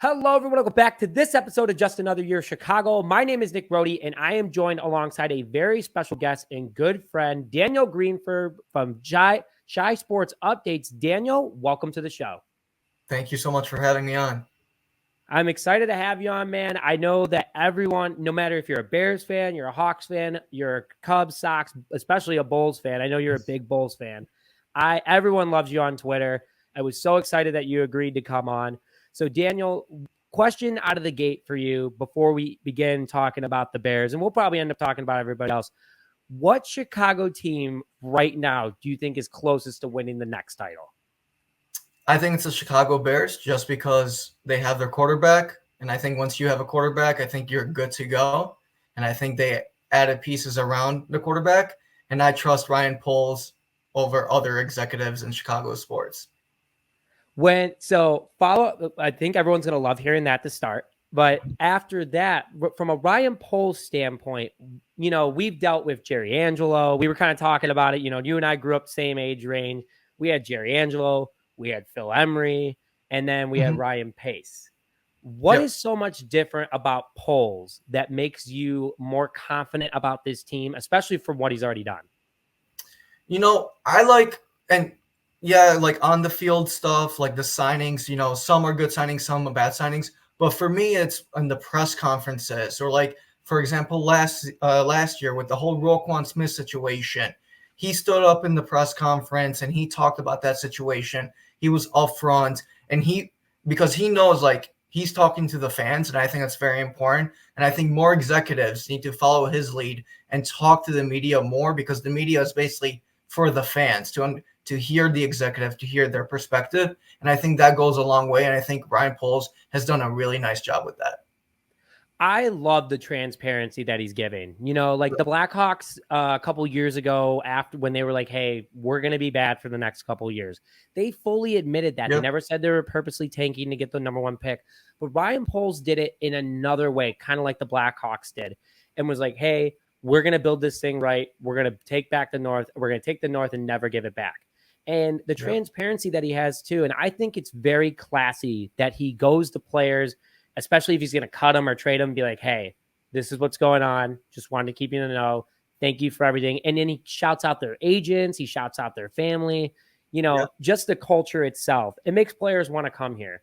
Hello, everyone. Welcome back to this episode of Just Another Year Chicago. My name is Nick Brody, and I am joined alongside a very special guest and good friend, Daniel Greenberg from ChiSportsUpdates. Daniel, welcome to the show. Thank you so much for having me on. I'm excited to have you on, man. I know that everyone, no matter if you're a Bears fan, you're a Hawks fan, you're a Cubs, Sox, especially a Bulls fan. I know you're a big Bulls fan. Everyone loves you on Twitter. I was so excited that you agreed to come on. So, Daniel, question out of the gate for you before we begin talking about the Bears, and we'll probably end up talking about everybody else. What Chicago team right now do you think is closest to winning the next title? I think it's the Chicago Bears just because they have their quarterback. And I think once you have a quarterback, I think you're good to go. And I think they added pieces around the quarterback. And I trust Ryan Poles over other executives in Chicago sports. I think everyone's going to love hearing that to start. But after that, from a Ryan Poles standpoint, we've dealt with Jerry Angelo. We were kind of talking about it. You and I grew up same age range. We had Jerry Angelo, we had Phil Emery, and then we had Ryan Pace. What is so much different about Poles that makes you more confident about this team, especially from what he's already done? Like on the field stuff, like the signings, some are good signings, some are bad signings. But for me, it's in the press conferences or like, for example, last year with the whole Roquan Smith situation, he stood up in the press conference and he talked about that situation. He was upfront and because he knows like he's talking to the fans. And I think that's very important. And I think more executives need to follow his lead and talk to the media more because the media is basically for the fans to hear the executive, to hear their perspective. And I think that goes a long way. And I think Ryan Poles has done a really nice job with that. I love the transparency that he's giving. The Blackhawks a couple years ago, after when they were like, hey, we're going to be bad for the next couple of years, they fully admitted that. They never said they were purposely tanking to get the number one pick. But Ryan Poles did it in another way, kind of like the Blackhawks did, and was like, hey, we're going to build this thing right. We're going to take back the North. We're going to take the North and never give it back. And the transparency that he has too. And I think it's very classy that he goes to players, especially if he's going to cut them or trade them, be like, hey, this is what's going on. Just wanted to keep you in the know. Thank you for everything. And then he shouts out their agents. He shouts out their family, just the culture itself. It makes players want to come here.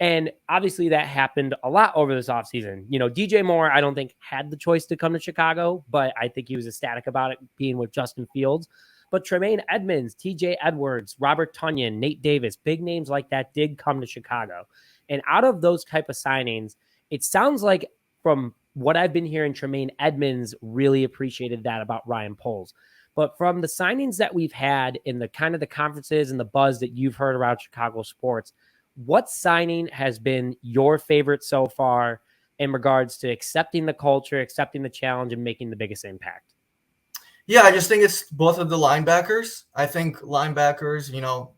And obviously that happened a lot over this offseason. DJ Moore, I don't think had the choice to come to Chicago, but I think he was ecstatic about it being with Justin Fields. But Tremaine Edmonds, TJ Edwards, Robert Tonyan, Nate Davis, big names like that did come to Chicago. And out of those type of signings, it sounds like from what I've been hearing, Tremaine Edmonds really appreciated that about Ryan Poles. But from the signings that we've had in the kind of the conferences and the buzz that you've heard around Chicago sports, what signing has been your favorite so far in regards to accepting the culture, accepting the challenge, and making the biggest impact? Yeah, I just think it's both of the linebackers. I think linebackers,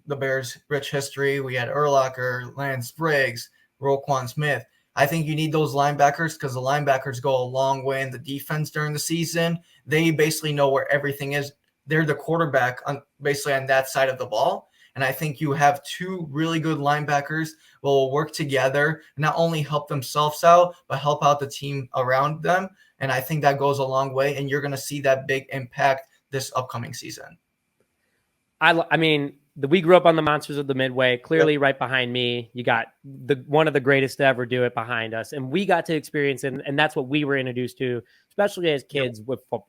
the Bears' rich history. We had Urlacher, Lance Briggs, Roquan Smith. I think you need those linebackers because the linebackers go a long way in the defense during the season. They basically know where everything is. They're the quarterback basically on that side of the ball. And I think you have two really good linebackers will work together, not only help themselves out, but help out the team around them. And I think that goes a long way. And you're going to see that big impact this upcoming season. We grew up on the Monsters of the Midway. Clearly, right behind me, you got one of the greatest to ever do it behind us. And we got to experience it. And that's what we were introduced to, especially as kids with football.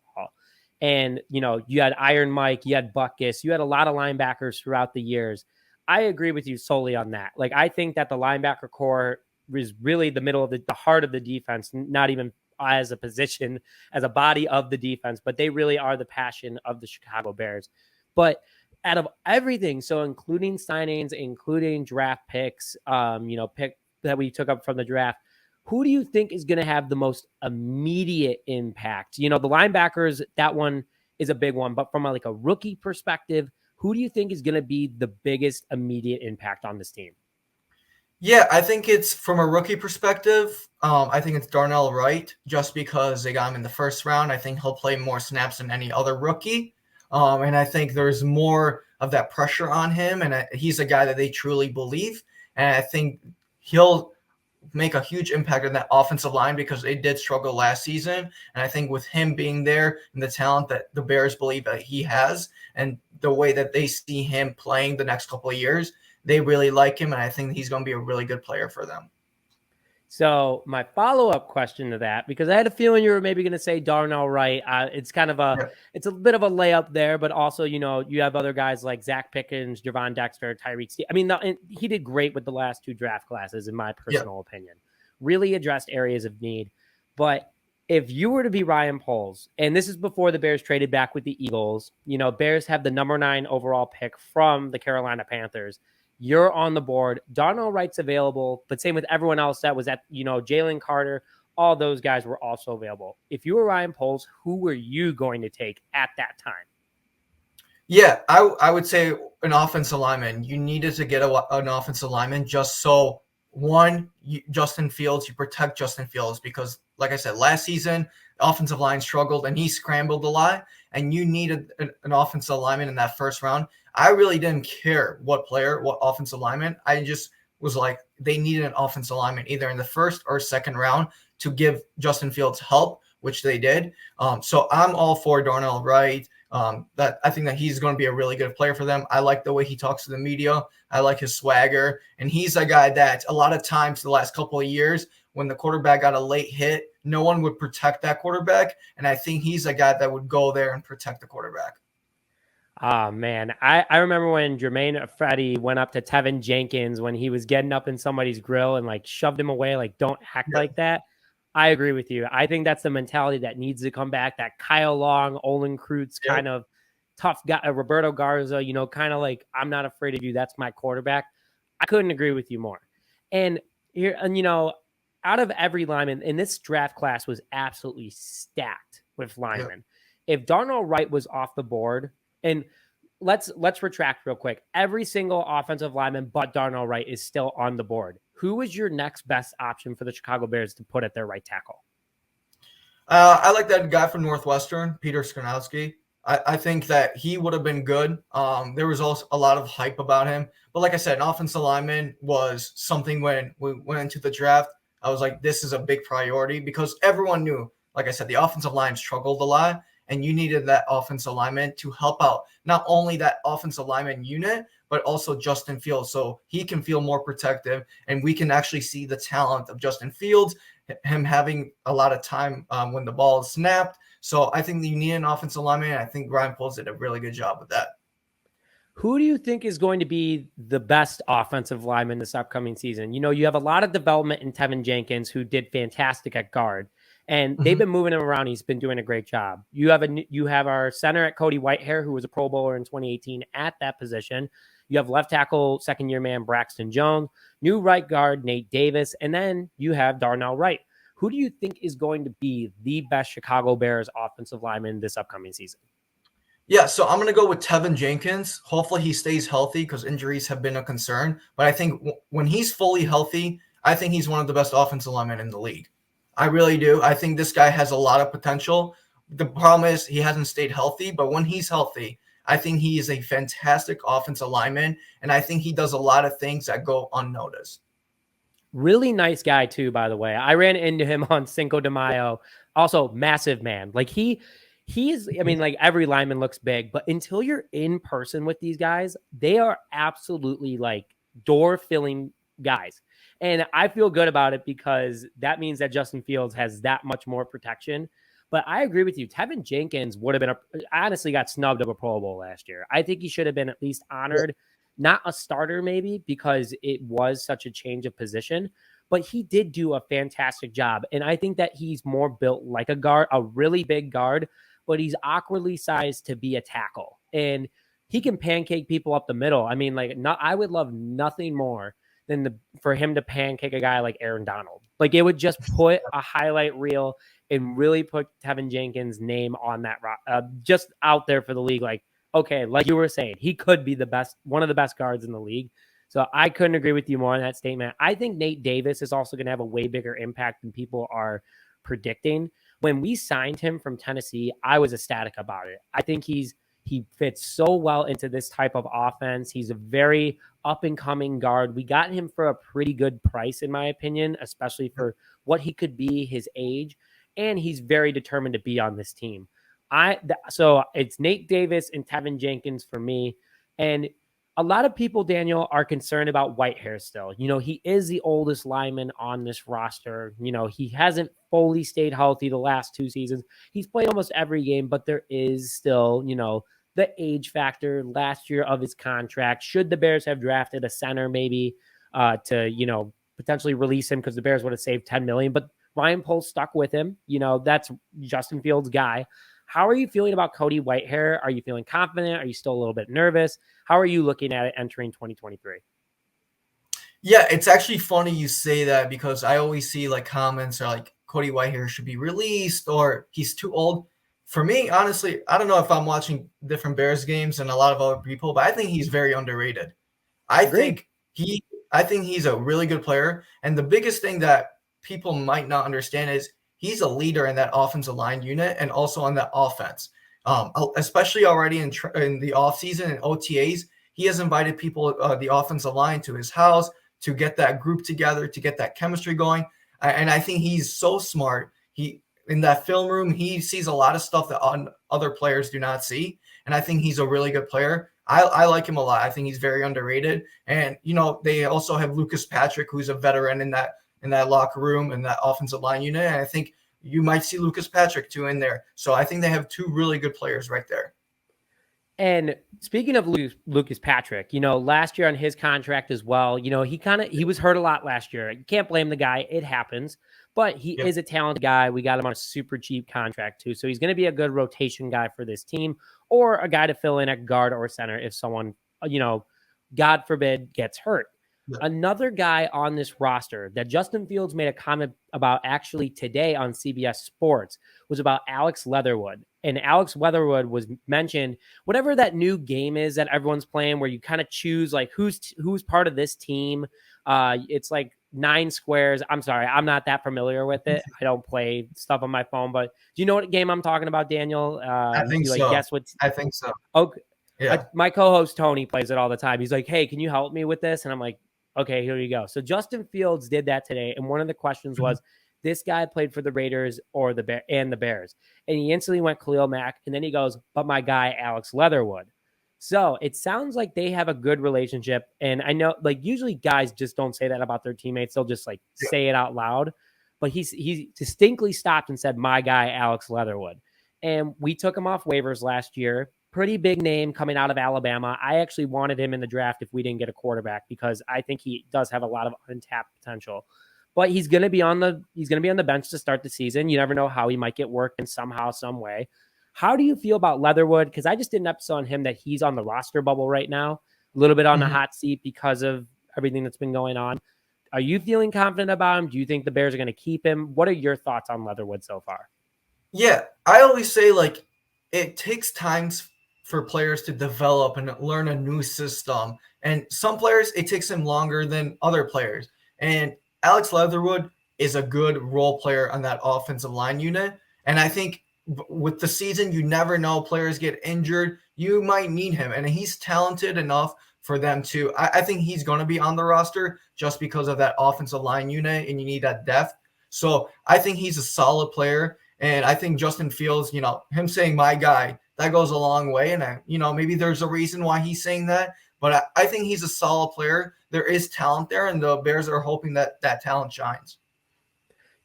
And, you had Iron Mike, you had Butkus, you had a lot of linebackers throughout the years. I agree with you solely on that. Like, I think that the linebacker core is really the middle of the heart of the defense, not even as a position, as a body of the defense, but they really are the passion of the Chicago Bears. But out of everything, so including signings, including draft picks, pick that we took up from the draft, who do you think is going to have the most immediate impact? The linebackers, that one is a big one, but from a rookie perspective, who do you think is going to be the biggest immediate impact on this team? Yeah, I think it's from a rookie perspective. I think it's Darnell Wright just because they got him in the first round. I think he'll play more snaps than any other rookie. And I think there's more of that pressure on him. And he's a guy that they truly believe. And I think he'll make a huge impact on that offensive line because they did struggle last season. And I think with him being there and the talent that the Bears believe that he has and the way that they see him playing the next couple of years, they really like him. And I think he's going to be a really good player for them. So my follow-up question to that, because I had a feeling you were maybe going to say Darnell Wright. It's kind of it's a bit of a layup there, but also, you know, you have other guys like Zach Pickens, Javon Dexter, Tyreek Steele. I mean, he did great with the last 2 draft classes, in my personal opinion. Really addressed areas of need. But if you were to be Ryan Poles, and this is before the Bears traded back with the Eagles, you know, Bears have the number 9 overall pick from the Carolina Panthers. You're on the board. Darnell Wright's available, but same with everyone else that was at, you know, Jalen Carter. All those guys were also available. If you were Ryan Poles, who were you going to take at that time? Yeah, I would say an offensive lineman. You needed to get an offensive lineman just so, Justin Fields, you protect Justin Fields because, like I said, last season, the offensive line struggled and he scrambled a lot, and you needed an offensive lineman in that first round. I really didn't care what offensive lineman. I just was like, they needed an offensive lineman either in the first or second round to give Justin Fields help, which they did. So I'm all for Darnell Wright. That I think that he's going to be a really good player for them. I like the way he talks to the media. I like his swagger. And he's a guy that a lot of times the last couple of years when the quarterback got a late hit, no one would protect that quarterback. And I think he's a guy that would go there and protect the quarterback. Oh, man. I remember when Jermaine Freddy went up to Tevin Jenkins when he was getting up in somebody's grill and like shoved him away, like, don't act like that. I agree with you. I think that's the mentality that needs to come back. That Kyle Long, Olin Kreutz kind of tough guy, Roberto Garza, you know, kind of like, I'm not afraid of you. That's my quarterback. I couldn't agree with you more. And here, and you know, out of every lineman in this draft class was absolutely stacked with linemen. If Darnell Wright was off the board, and let's retract real quick. Every single offensive lineman but Darnell Wright is still on the board. Who is your next best option for the Chicago Bears to put at their right tackle? I like that guy from Northwestern, Peter Skornowski. I think that he would have been good. There was also a lot of hype about him. But like I said, an offensive lineman was something when we went into the draft. I was like, this is a big priority because everyone knew, like I said, the offensive line struggled a lot. And you needed that offensive lineman to help out not only that offensive lineman unit, but also Justin Fields so he can feel more protective. And we can actually see the talent of Justin Fields, him having a lot of time when the ball is snapped. So I think you need an offensive lineman. And I think Ryan Poles did a really good job with that. Who do you think is going to be the best offensive lineman this upcoming season? You know, you have a lot of development in Tevin Jenkins, who did fantastic at guard. And they've been moving him around. He's been doing a great job. You have our center at Cody Whitehair, who was a Pro Bowler in 2018 at that position. You have left tackle, second-year man Braxton Jones, new right guard Nate Davis, and then you have Darnell Wright. Who do you think is going to be the best Chicago Bears offensive lineman this upcoming season? Yeah, so I'm going to go with Tevin Jenkins. Hopefully he stays healthy because injuries have been a concern. But I think when he's fully healthy, I think he's one of the best offensive linemen in the league. I really do. I think this guy has a lot of potential. The problem is he hasn't stayed healthy, but when he's healthy, I think he is a fantastic offensive lineman, and I think he does a lot of things that go unnoticed. Really nice guy, too, by the way. I ran into him on Cinco de Mayo. Also, massive man. Like, he's, I mean, like, every lineman looks big, but until you're in person with these guys, they are absolutely, like, door-filling guys. And I feel good about it because that means that Justin Fields has that much more protection. But I agree with you. Tevin Jenkins would have been honestly got snubbed of a Pro Bowl last year. I think he should have been at least honored, not a starter maybe, because it was such a change of position. But he did do a fantastic job. And I think that he's more built like a guard, a really big guard, but he's awkwardly sized to be a tackle. And he can pancake people up the middle. I mean, like, I would love nothing more than for him to pancake a guy like Aaron Donald. Like, it would just put a highlight reel and really put Tevin Jenkins' name on that just out there for the league. Like, okay, like you were saying, he could be the best, one of the best guards in the league. So I couldn't agree with you more on that statement. I think Nate Davis is also going to have a way bigger impact than people are predicting. When we signed him from Tennessee, I was ecstatic about it. I think he's He fits so well into this type of offense. He's a very up-and-coming guard. We got him for a pretty good price, in my opinion, especially for what he could be, his age, and he's very determined to be on this team. So it's Nate Davis and Tevin Jenkins for me. And a lot of people, Daniel, are concerned about Whitehair still. He is the oldest lineman on this roster. He hasn't fully stayed healthy the last 2 seasons. He's played almost every game, but there is still, the age factor last year of his contract. Should the Bears have drafted a center maybe to, potentially release him because the Bears would have saved $10 million, but Ryan Poles stuck with him. That's Justin Fields' guy. How are you feeling about Cody Whitehair? Are you feeling confident? Are you still a little bit nervous? How are you looking at it entering 2023? Yeah, it's actually funny you say that because I always see like comments are like Cody Whitehair should be released or he's too old. For me, honestly, I don't know if I'm watching different Bears games and a lot of other people, but I think he's very underrated. I think he's a really good player. And the biggest thing that people might not understand is he's a leader in that offensive line unit and also on that offense. Especially already in the offseason and OTAs, he has invited people, the offensive line, to his house to get that group together, to get that chemistry going. And I think he's so smart. In that film room, he sees a lot of stuff that other players do not see. And I think he's a really good player. I like him a lot. I think he's very underrated. And, they also have Lucas Patrick, who's a veteran in that locker room and that offensive line unit. And I think you might see Lucas Patrick too in there. So I think they have 2 really good players right there. And speaking of Lucas Patrick, last year on his contract as well, he was hurt a lot last year. You can't blame the guy. It happens. But he is a talented guy. We got him on a super cheap contract too. So he's going to be a good rotation guy for this team or a guy to fill in at guard or center if someone, God forbid, gets hurt. Yeah. Another guy on this roster that Justin Fields made a comment about actually today on CBS Sports was about Alex Leatherwood. And Alex Leatherwood was mentioned, whatever that new game is that everyone's playing where you kind of choose like who's part of this team. It's like 9 squares. I'm sorry, I'm not that familiar with it. I don't play stuff on my phone, but do you know what game I'm talking about, Daniel? I think so. Guess what? I think so. Okay. Yeah. My co-host Tony plays it all the time. He's like, hey, can you help me with this? And I'm like, okay, here you go. So Justin Fields did that today. And one of the questions was, this guy played for the Raiders or the Bears. And he instantly went Khalil Mack. And then he goes, but my guy, Alex Leatherwood. So it sounds like they have a good relationship. And I know like usually guys just don't say that about their teammates. They'll just like say it out loud. But he distinctly stopped and said, my guy, Alex Leatherwood. And we took him off waivers last year. Pretty big name coming out of Alabama. I actually wanted him in the draft if we didn't get a quarterback because I think he does have a lot of untapped potential. But he's going to be on the bench to start the season. You never know how he might get work in somehow, some way. How do you feel about Leatherwood? Because I just did an episode on him that he's on the roster bubble right now, a little bit on the hot seat because of everything that's been going on. Are you feeling confident about him? Do you think the Bears are going to keep him? What are your thoughts on Leatherwood so far? Yeah, I always say like it takes time for players to develop and learn a new system. And some players, it takes them longer than other players. And Alex Leatherwood is a good role player on that offensive line unit. And I think with the season, you never know. Players get injured. You might need him. And he's talented enough for them to – I think he's going to be on the roster just because of that offensive line unit, and you need that depth. So I think he's a solid player. And I think Justin Fields, him saying my guy, that goes a long way. And, maybe there's a reason why he's saying that. But I think he's a solid player. There is talent there, and the Bears are hoping that talent shines.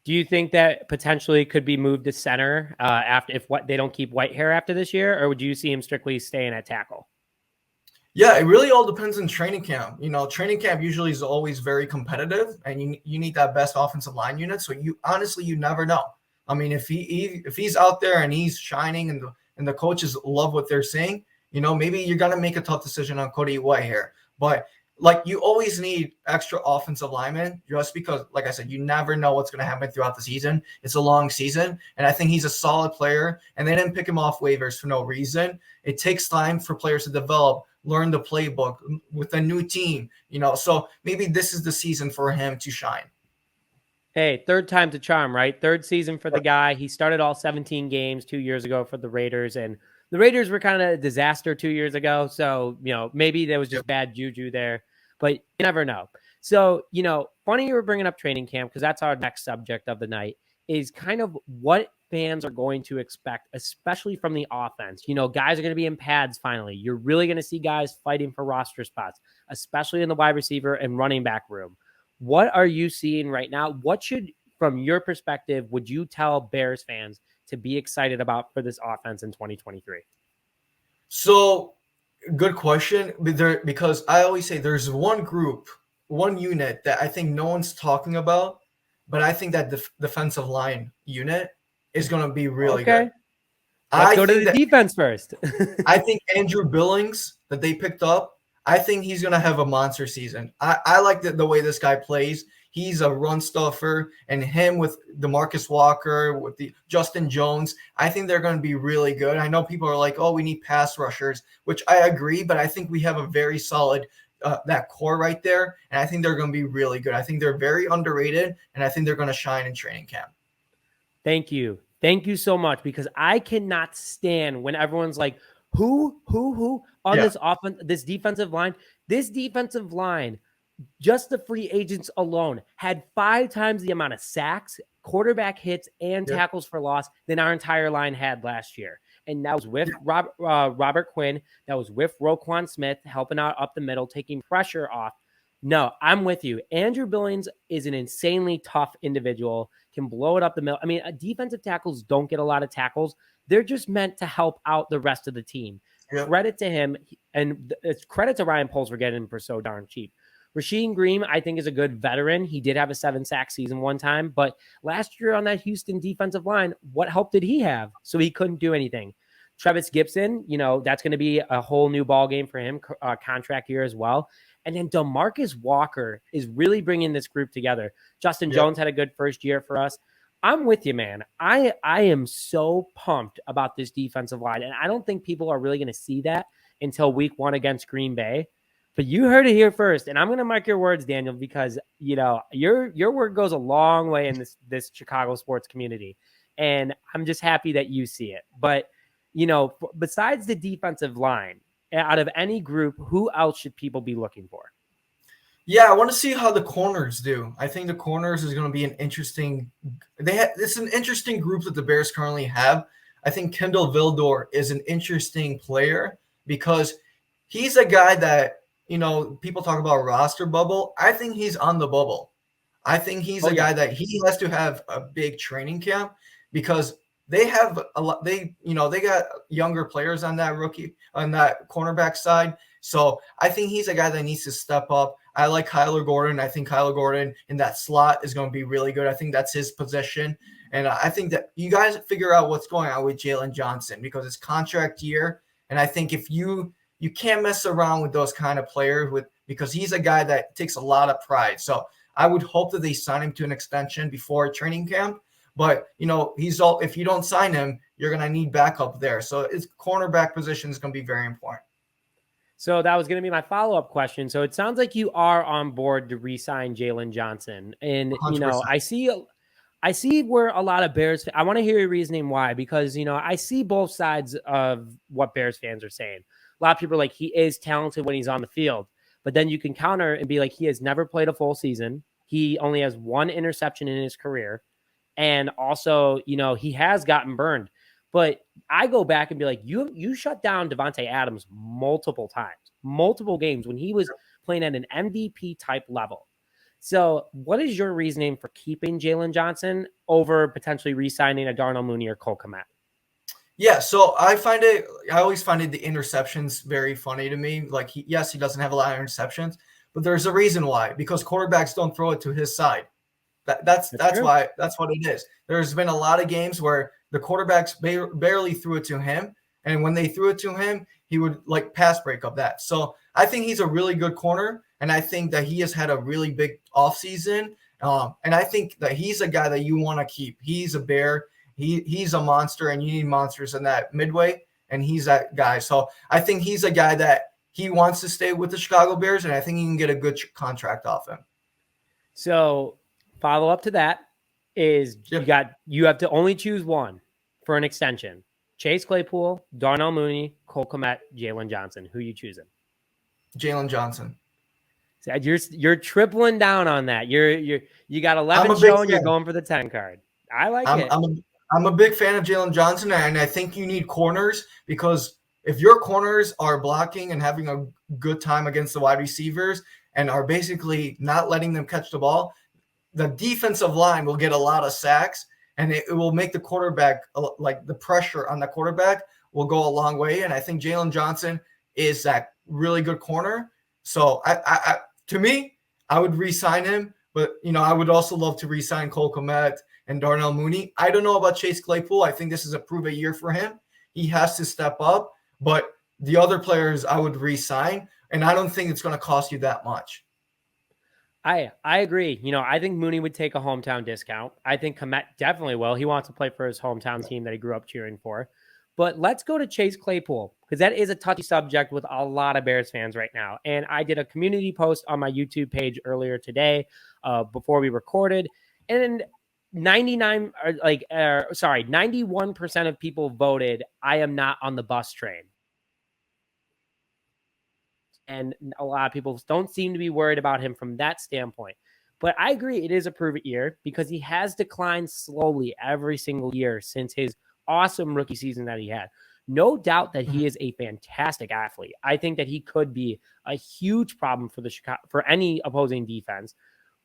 Do you think that potentially could be moved to center if they don't keep Whitehair after this year, or would you see him strictly staying at tackle? Yeah, it really all depends on training camp. Training camp usually is always very competitive, and you need that best offensive line unit. So you never know. I mean, if he's out there and he's shining, and the coaches love what they're saying, maybe you're gonna make a tough decision on Cody Whitehair. But like you always need extra offensive linemen just because, like I said, you never know what's going to happen throughout the season. It's a long season, and I think he's a solid player, and they didn't pick him off waivers for no reason. It takes time for players to develop, learn the playbook with a new team, so maybe this is the season for him to shine. Hey, third time's a charm, right? Third season for the guy. He started all 17 games 2 years ago for the Raiders, and the Raiders were kind of a disaster 2 years ago. So, maybe there was just bad juju there, but you never know. So, funny you were bringing up training camp because that's our next subject of the night is kind of what fans are going to expect, especially from the offense. Guys are going to be in pads finally. You're really going to see guys fighting for roster spots, especially in the wide receiver and running back room. What are you seeing right now? What should, from your perspective, would you tell Bears fans to be excited about for this offense in 2023? So, good question. Because I always say there's one group, one unit that I think no one's talking about, but I think that the defensive line unit is going to be really good. Let's go to the defense first. I think Andrew Billings that they picked up, I think he's going to have a monster season. I like the way this guy plays. He's a run stuffer, and him with DeMarcus Walker, with the Justin Jones, I think they're going to be really good. I know people are like, oh, we need pass rushers, which I agree, but I think we have a very solid that core right there, and I think they're going to be really good. I think they're very underrated, and I think they're going to shine in training camp. Thank you. Thank you so much, because I cannot stand when everyone's like, who on this offense, this defensive line. This defensive line, just the free agents alone, had 5 times the amount of sacks, quarterback hits, and tackles for loss than our entire line had last year. And that was with Robert Quinn. That was with Roquan Smith helping out up the middle, taking pressure off. No, I'm with you. Andrew Billings is an insanely tough individual, can blow it up the middle. I mean, defensive tackles don't get a lot of tackles. They're just meant to help out the rest of the team. Yep. Credit to him, and it's credit to Ryan Poles for getting him for so darn cheap. Rasheem Green, I think, is a good veteran. He did have a 7-sack season one time, but last year on that Houston defensive line, what help did he have? So he couldn't do anything. Trevis Gibson, that's going to be a whole new ball game for him, contract year as well. And then DeMarcus Walker is really bringing this group together. Justin Jones had a good first year for us. I'm with you, man. I am so pumped about this defensive line, and I don't think people are really going to see that until week 1 against Green Bay. But you heard it here first, and I'm going to mark your words, Daniel, because your word goes a long way in this Chicago sports community, and I'm just happy that you see it. But besides the defensive line, out of any group, who else should people be looking for? Yeah, I want to see how the corners do. I think the corners is going to be an interesting. It's an interesting group that the Bears currently have. I think Kendall Vildor is an interesting player because he's a guy that people talk about roster bubble. I think he's on the bubble. I think he's a guy that he has to have a big training camp because they have a lot. They got younger players on that cornerback side. So I think he's a guy that needs to step up. I like Kyler Gordon. I think Kyler Gordon in that slot is going to be really good. I think that's his position. And I think that you guys figure out what's going on with Jalen Johnson because it's contract year. And I think if you can't mess around with those kind of players because he's a guy that takes a lot of pride. So I would hope that they sign him to an extension before training camp. But, if you don't sign him, you're going to need backup there. So his cornerback position is going to be very important. So that was going to be my follow-up question. So it sounds like you are on board to re-sign Jalen Johnson. And, 100%. I see where a lot of Bears – I want to hear your reasoning why. Because, I see both sides of what Bears fans are saying. A lot of people are like, he is talented when he's on the field. But then you can counter and be like, he has never played a full season. He only has 1 interception in his career. And also, he has gotten burned. But I go back and be like, you shut down Devontae Adams multiple times, multiple games when he was playing at an MVP type level. So what is your reasoning for keeping Jalen Johnson over potentially re-signing a Darnell Mooney or Cole Kmet? Yeah, so I always find the interceptions very funny to me. Like, he doesn't have a lot of interceptions, but there's a reason why, because quarterbacks don't throw it to his side. That's why. That's what it is. There's been a lot of games where the quarterbacks barely threw it to him, and when they threw it to him, he would pass break up that. So I think he's a really good corner, and I think that he has had a really big offseason. And I think that he's a guy that you want to keep. He's a Bear. He's a monster, and you need monsters in that Midway, and he's that guy. So I think he's a guy that he wants to stay with the Chicago Bears, and I think you can get a good contract off him. So follow up to that is you have to only choose one for an extension. Chase Claypool, Darnell Mooney, Cole Kmet, Jalen Johnson. Who you choosing? Jalen Johnson. So you're tripling down on that. You got 11 I'm a big showing. You're fan. going for the 10 card. I like it. I'm a big fan of Jalen Johnson, and I think you need corners, because if your corners are blocking and having a good time against the wide receivers and are basically not letting them catch the ball, the defensive line will get a lot of sacks, and it will make the quarterback, like the pressure on the quarterback will go a long way. And I think Jalen Johnson is that really good corner. So to me, I would re-sign him, but I would also love to re-sign Cole Kmet and Darnell Mooney. I don't know about Chase Claypool. I think this is a prove-it year for him. He has to step up, but the other players I would re-sign, and I don't think it's going to cost you that much. I agree. I think Mooney would take a hometown discount. I think Kmet definitely will. He wants to play for his hometown team that he grew up cheering for. But let's go to Chase Claypool, because that is a touchy subject with a lot of Bears fans right now. And I did a community post on my YouTube page earlier today, before we recorded, and 91% of people voted, I am not on the bus train. And a lot of people don't seem to be worried about him from that standpoint. But I agree, it is a prove-it year, because he has declined slowly every single year since his awesome rookie season that he had. No doubt that he is a fantastic athlete. I think that he could be a huge problem for any opposing defense.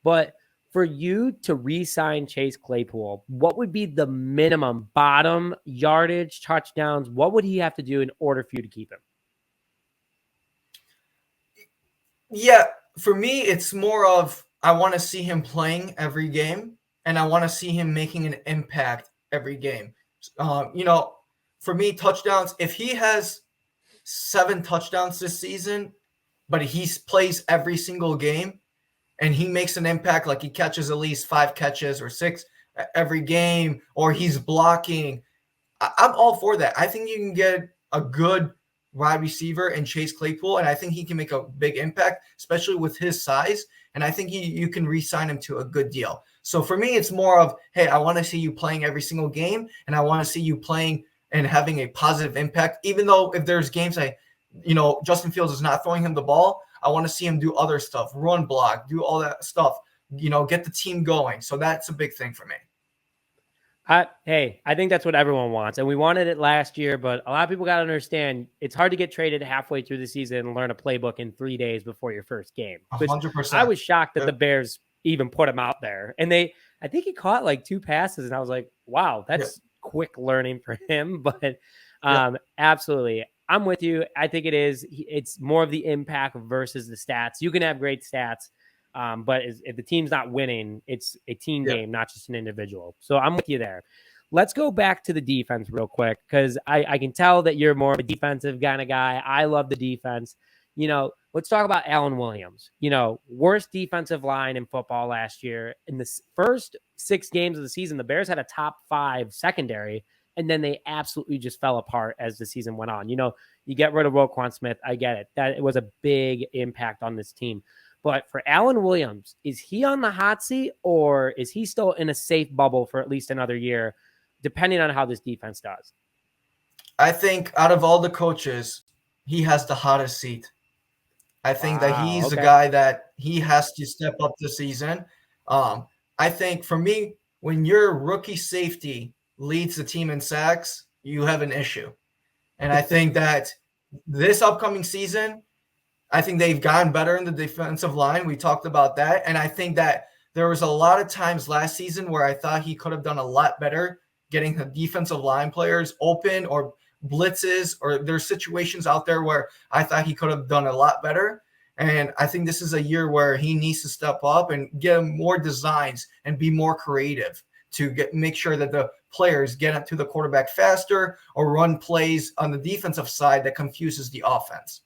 But for you to re-sign Chase Claypool, what would be the minimum bottom yardage, touchdowns? What would he have to do in order for you to keep him? Yeah, for me, it's more of I want to see him playing every game, and I want to see him making an impact every game. For me, touchdowns, if he has 7 touchdowns this season, but he plays every single game and he makes an impact, like he catches at least 5 catches or 6 every game, or he's blocking, I'm all for that. I think you can get a good wide receiver in Chase Claypool, and I think he can make a big impact, especially with his size. And I think you can re-sign him to a good deal. So for me, it's more of, hey, I want to see you playing every single game, and I want to see you playing and having a positive impact. Even though if there's games Justin Fields is not throwing him the ball, I want to see him do other stuff, run block, do all that stuff, get the team going. So that's a big thing for me. Hey, I think that's what everyone wants. And we wanted it last year, but a lot of people got to understand it's hard to get traded halfway through the season and learn a playbook in 3 days before your first game. 100%. I was shocked that the Bears even put him out there. And I think he caught like 2 passes, and I was like, wow, that's quick learning for him. But absolutely, I'm with you. I think it's more of the impact versus the stats. You can have great stats, but if the team's not winning, it's a team game, not just an individual. So I'm with you there. Let's go back to the defense real quick, because I can tell that you're more of a defensive kind of guy. I love the defense. Let's talk about Allen Williams. Worst defensive line in football last year. In the first 6 games of the season, the Bears had a top 5 secondary, and then they absolutely just fell apart as the season went on. You get rid of Roquan Smith. I get it. That it was a big impact on this team. But for Allen Williams, is he on the hot seat, or is he still in a safe bubble for at least another year, depending on how this defense does? I think out of all the coaches, he has the hottest seat. I think that he's the guy that he has to step up this season. I think for me, when your rookie safety leads the team in sacks, you have an issue. And I think that this upcoming season, I think they've gotten better in the defensive line. We talked about that. And I think that there was a lot of times last season where I thought he could have done a lot better getting the defensive line players open or blitzes, or there's situations out there where I thought he could have done a lot better. And I think this is a year where he needs to step up and get more designs and be more creative to make sure that the players get up to the quarterback faster or run plays on the defensive side that confuses the offense.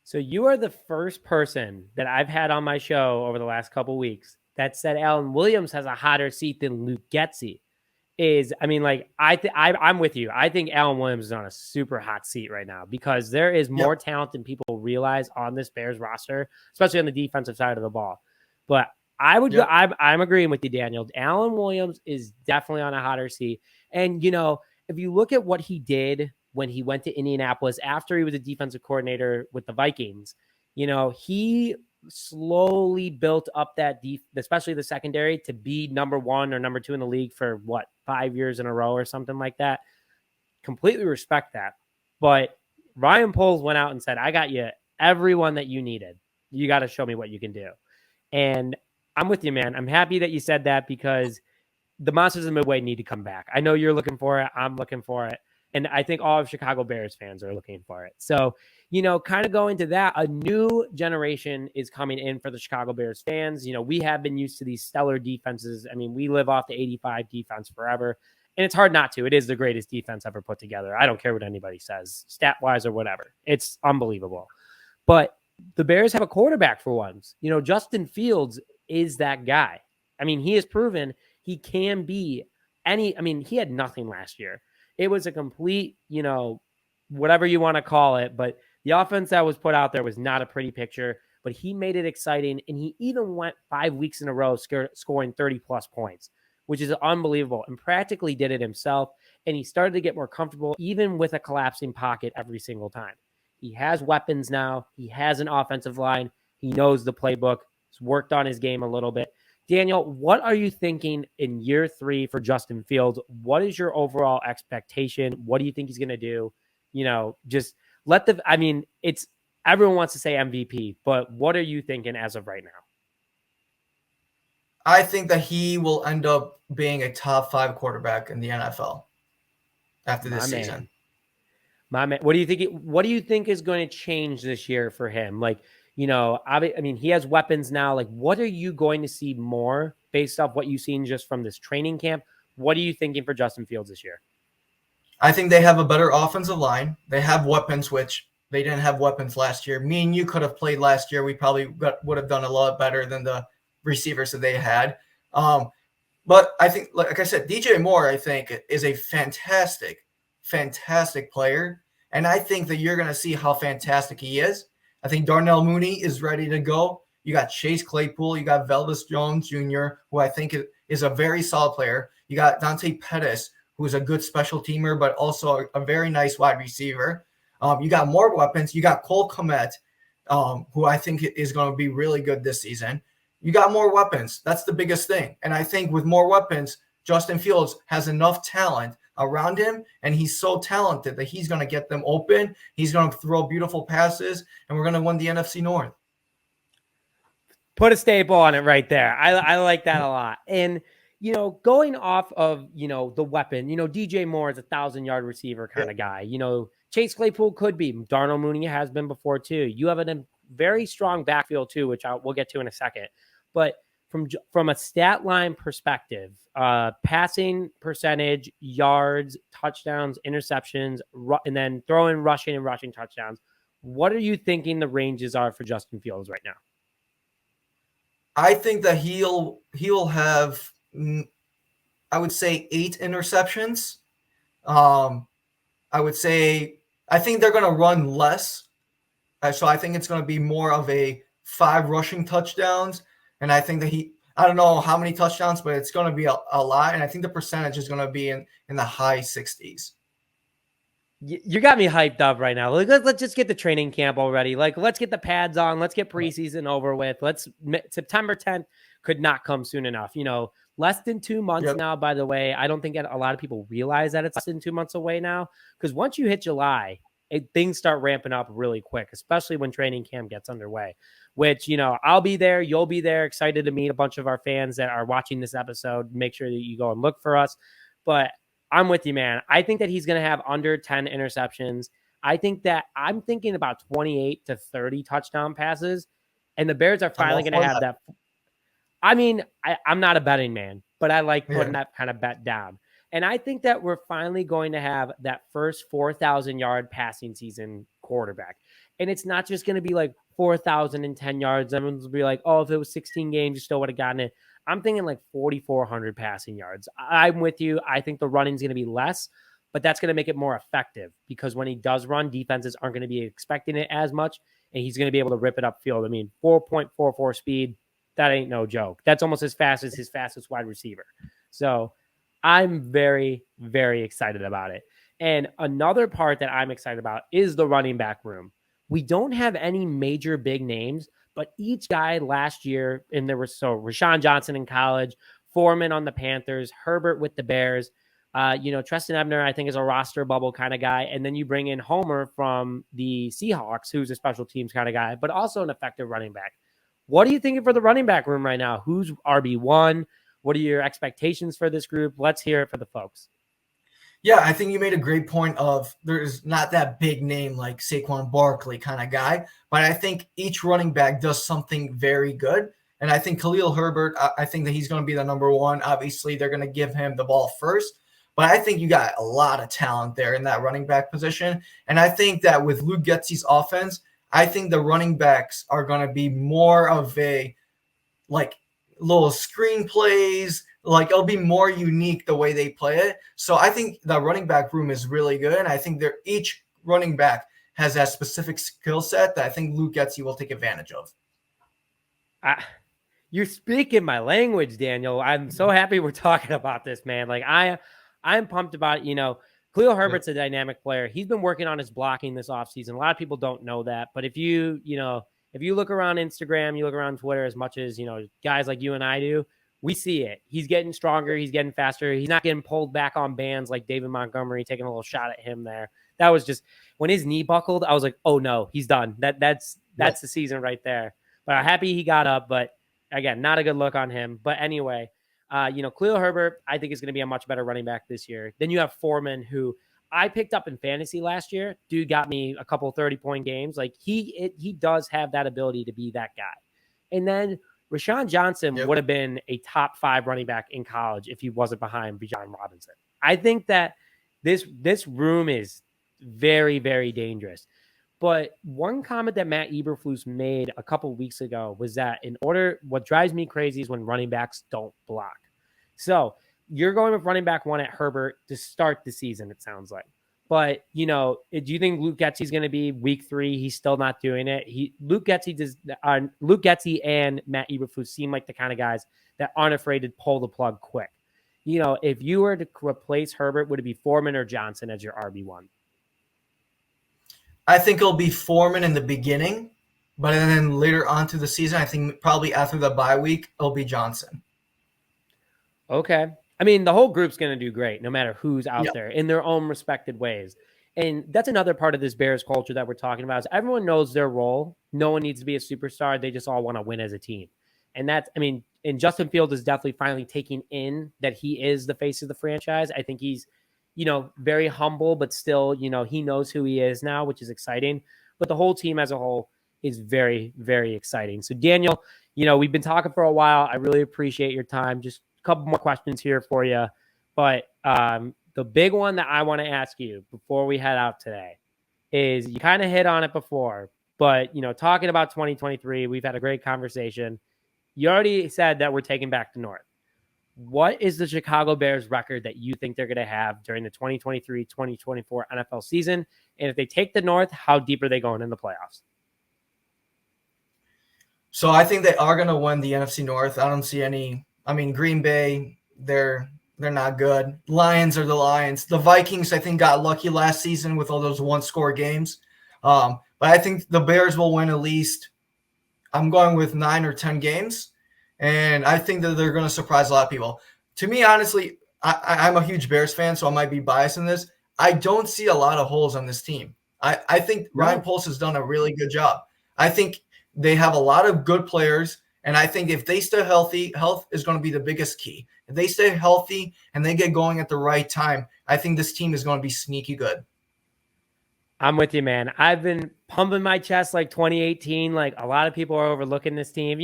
So you are the first person that I've had on my show over the last couple of weeks that said Allen Williams has a hotter seat than Luke Getsy. I'm with you. I think Allen Williams is on a super hot seat right now, because there is more talent than people realize on this Bears roster, especially on the defensive side of the ball. But I'm agreeing with you, Daniel. Allen Williams is definitely on a hotter seat. And, if you look at what he did when he went to Indianapolis after he was a defensive coordinator with the Vikings, he slowly built up that especially the secondary, to be number 1 or number 2 in the league for 5 years in a row or something like that. Completely respect that. But Ryan Poles went out and said, I got you everyone that you needed. You got to show me what you can do. And I'm with you, man. I'm happy that you said that, because the Monsters of Midway need to come back. I know you're looking for it. I'm looking for it. And I think all of Chicago Bears fans are looking for it. So, kind of going to that, a new generation is coming in for the Chicago Bears fans. We have been used to these stellar defenses. I mean, we live off the 85 defense forever. And it's hard not to. It is the greatest defense ever put together. I don't care what anybody says, stat-wise or whatever. It's unbelievable. But the Bears have a quarterback for once. Justin Fields is that guy. I mean, he has proven he can be he had nothing last year. It was a complete, whatever you want to call it, but the offense that was put out there was not a pretty picture, but he made it exciting. And he even went 5 weeks in a row scoring 30-plus points, which is unbelievable, and practically did it himself. And he started to get more comfortable, even with a collapsing pocket every single time. He has weapons now. He has an offensive line. He knows the playbook. He's worked on his game a little bit. Daniel, what are you thinking in year 3 for Justin Fields? What is your overall expectation? What do you think he's going to do? Everyone wants to say MVP, but what are you thinking as of right now? I think that he will end up being a top 5 quarterback in the NFL after this season. My man, what do you think is going to change this year for him? He has weapons now. What are you going to see more based off what you've seen just from this training camp? What are you thinking for Justin Fields this year? I think they have a better offensive line. They have weapons, which they didn't have weapons last year. Me and you could have played last year. We probably would have done a lot better than the receivers that they had. But I think, like I said, DJ Moore, I think, is a fantastic player. And I think that you're going to see how fantastic he is. I think Darnell Mooney is ready to go. You got Chase Claypool. You got Velvis Jones Jr., who I think is a very solid player. You got Dante Pettis, who is a good special teamer, but also a very nice wide receiver. You got more weapons. You got Cole Kmet, who I think is going to be really good this season. You got more weapons. That's the biggest thing. And I think with more weapons, Justin Fields has enough talent around him, and he's so talented that he's going to get them open. He's going to throw beautiful passes, and we're going to win the NFC North. Put a staple on it right there. I like that a lot. And, going off of, the weapon, DJ Moore is a 1,000-yard receiver kind of guy. Chase Claypool could be. Darnell Mooney has been before too. You have a very strong backfield too, which we'll get to in a second. But from a stat line perspective, passing percentage, yards, touchdowns, interceptions, and then throw in rushing and rushing touchdowns, what are you thinking the ranges are for Justin Fields right now? I think that he'll have, I would say, 8 interceptions. I think they're going to run less. So I think it's going to be more of a 5 rushing touchdowns. And I think that I don't know how many touchdowns, but it's going to be a lot. And I think the percentage is going to be in the high 60s. You got me hyped up right now. Let's just get the training camp already. Let's get the pads on. Let's get preseason over with. September 10th could not come soon enough. Less than 2 months now, by the way. I don't think a lot of people realize that it's less than 2 months away now, because once you hit July, things start ramping up really quick, especially when training camp gets underway, which, I'll be there. You'll be there. Excited to meet a bunch of our fans that are watching this episode. Make sure that you go and look for us. But I'm with you, man. I think that he's going to have under 10 interceptions. I'm thinking about 28 to 30 touchdown passes, and the Bears are finally going to have that. I'm not a betting man, but I like putting that kind of bet down. And I think that we're finally going to have that first 4,000-yard passing season quarterback. And it's not just going to be 4,010 yards. Everyone's will be like, oh, if it was 16 games, you still would have gotten it. I'm thinking 4,400 passing yards. I'm with you. I think the running's going to be less, but that's going to make it more effective, because when he does run, defenses aren't going to be expecting it as much, and he's going to be able to rip it upfield. 4.44 speed, that ain't no joke. That's almost as fast as his fastest wide receiver. So I'm very, very excited about it. And another part that I'm excited about is the running back room. We don't have any major big names, but each guy last year, and there was Rashawn Johnson in college, Foreman on the Panthers, Herbert with the Bears. Treston Ebner, I think, is a roster bubble kind of guy. And then you bring in Homer from the Seahawks, who's a special teams kind of guy, but also an effective running back. What are you thinking for the running back room right now? Who's RB1? What are your expectations for this group? Let's hear it for the folks. Yeah, I think you made a great point of there's not that big name like Saquon Barkley kind of guy, but I think each running back does something very good. And I think Khalil Herbert, I think that he's going to be the number one. Obviously, they're going to give him the ball first, but I think you got a lot of talent there in that running back position. And I think that with Luke Getsy's offense, I think the running backs are going to be more of a like little screenplays, like it'll be more unique the way they play it. So I think the running back room is really good. And I think each running back has that specific skill set that I think Luke Getsy will take advantage of. You're speaking my language, Daniel. I'm so happy we're talking about this, man. Like I'm pumped about it. Khalil Herbert's a dynamic player. He's been working on his blocking this offseason. A lot of people don't know that, but if you look around Instagram, you look around Twitter as much as, guys like you and I do, we see it. He's getting stronger. He's getting faster. He's not getting pulled back on bands like David Montgomery, taking a little shot at him there. That was just when his knee buckled. I was like, oh no, he's done. That's the season right there. But I'm happy he got up. But again, not a good look on him. But anyway, Khalil Herbert, I think is going to be a much better running back this year. Then you have Foreman, who I picked up in fantasy last year. Dude got me a couple 30-point games. Like he does have that ability to be that guy. And then Rashawn Johnson would have been a top 5 running back in college if he wasn't behind Bijan Robinson. I think that this room is very, very dangerous. But one comment that Matt Eberflus made a couple weeks ago was that what drives me crazy is when running backs don't block. So you're going with running back 1 at Herbert to start the season, it sounds like. But, do you think Luke Getsy's going to be week 3? He's still not doing it. Luke Getsy and Matt Eberflus seem like the kind of guys that aren't afraid to pull the plug quick. If you were to replace Herbert, would it be Foreman or Johnson as your RB1? I think it'll be Foreman in the beginning, but then later on to the season, I think probably after the bye week, it'll be Johnson. Okay. I mean, the whole group's going to do great, no matter who's out there in their own respected ways. And that's another part of this Bears culture that we're talking about is everyone knows their role. No one needs to be a superstar. They just all want to win as a team. And and Justin Fields is definitely finally taking in that he is the face of the franchise. I think he's, very humble, but still, he knows who he is now, which is exciting. But the whole team as a whole is very, very exciting. So Daniel, we've been talking for a while. I really appreciate your time. Just couple more questions here for you, but the big one that I want to ask you before we head out today is you kind of hit on it before, but talking about 2023, we've had a great conversation. You already said that we're taking back the North. What is the Chicago Bears record that you think they're going to have during the 2023-2024 NFL season? And if they take the North, how deep are they going in the playoffs? So I think they are going to win the NFC North. I don't see any. Green Bay, they're not good. Lions are the Lions. The Vikings, I think, got lucky last season with all those one-score games. But I think the Bears will win at least, I'm going with 9 or 10 games. And I think that they're going to surprise a lot of people. To me, honestly, I'm a huge Bears fan, so I might be biased in this. I don't see a lot of holes on this team. I think Ryan Poles has done a really good job. I think they have a lot of good players. And I think if they stay healthy, health is going to be the biggest key. If they stay healthy and they get going at the right time, I think this team is going to be sneaky good. I'm with you, man. I've been pumping my chest like 2018. Like a lot of people are overlooking this team.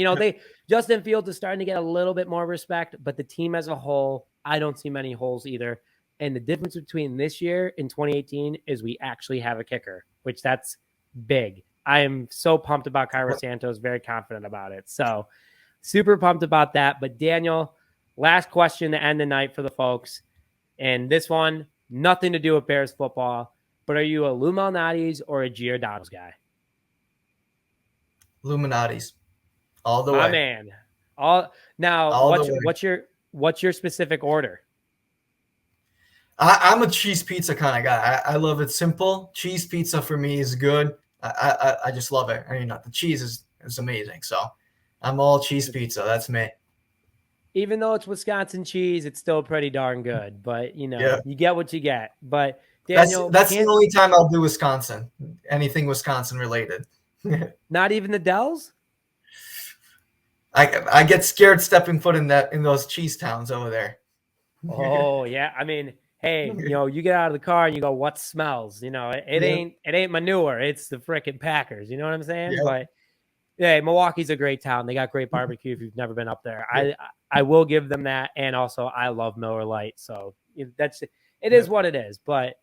Justin Fields is starting to get a little bit more respect, but the team as a whole, I don't see many holes either. And the difference between this year and 2018 is we actually have a kicker, which that's big. I am so pumped about Cairo Santos, very confident about it. So super pumped about that. But Daniel, last question to end the night for the folks. And this one, nothing to do with Bears football, but are you a Illuminati's or a Giordano's guy? Illuminati's. All the way. My man. What's your specific order? I'm a cheese pizza kind of guy. I love it simple. Cheese pizza for me is good. I just love it. And, the cheese is amazing. So I'm all cheese pizza. That's me. Even though it's Wisconsin cheese, it's still pretty darn good. But, you get what you get. But, Daniel, that's the only time I'll do Wisconsin. Anything Wisconsin related. Not even the Dells? I get scared stepping foot in those cheese towns over there. Oh, yeah. I mean, hey, you get out of the car and you go, what smells? It ain't manure. It's the frickin' Packers. You know what I'm saying? Yeah. But yeah, Milwaukee's a great town. They got great barbecue if you've never been up there. Yeah. I will give them that. And also I love Miller Lite. So it is what it is. But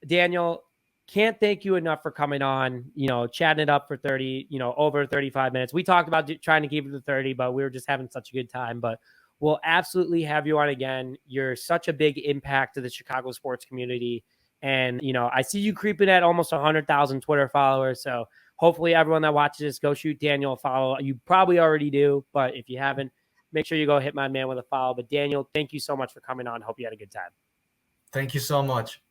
Daniel, can't thank you enough for coming on, chatting it up for 30, over 35 minutes. We talked about trying to keep it to 30, but we were just having such a good time. But we'll absolutely have you on again. You're such a big impact to the Chicago sports community. And, I see you creeping at almost 100,000 Twitter followers. So hopefully everyone that watches this, go shoot Daniel a follow. You probably already do, but if you haven't, make sure you go hit my man with a follow. But Daniel, thank you so much for coming on. Hope you had a good time. Thank you so much.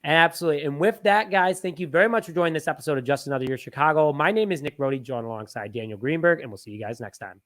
Absolutely. And with that, guys, thank you very much for joining this episode of Just Another Year Chicago. My name is Nick Rohde, joined alongside Daniel Greenberg, and we'll see you guys next time.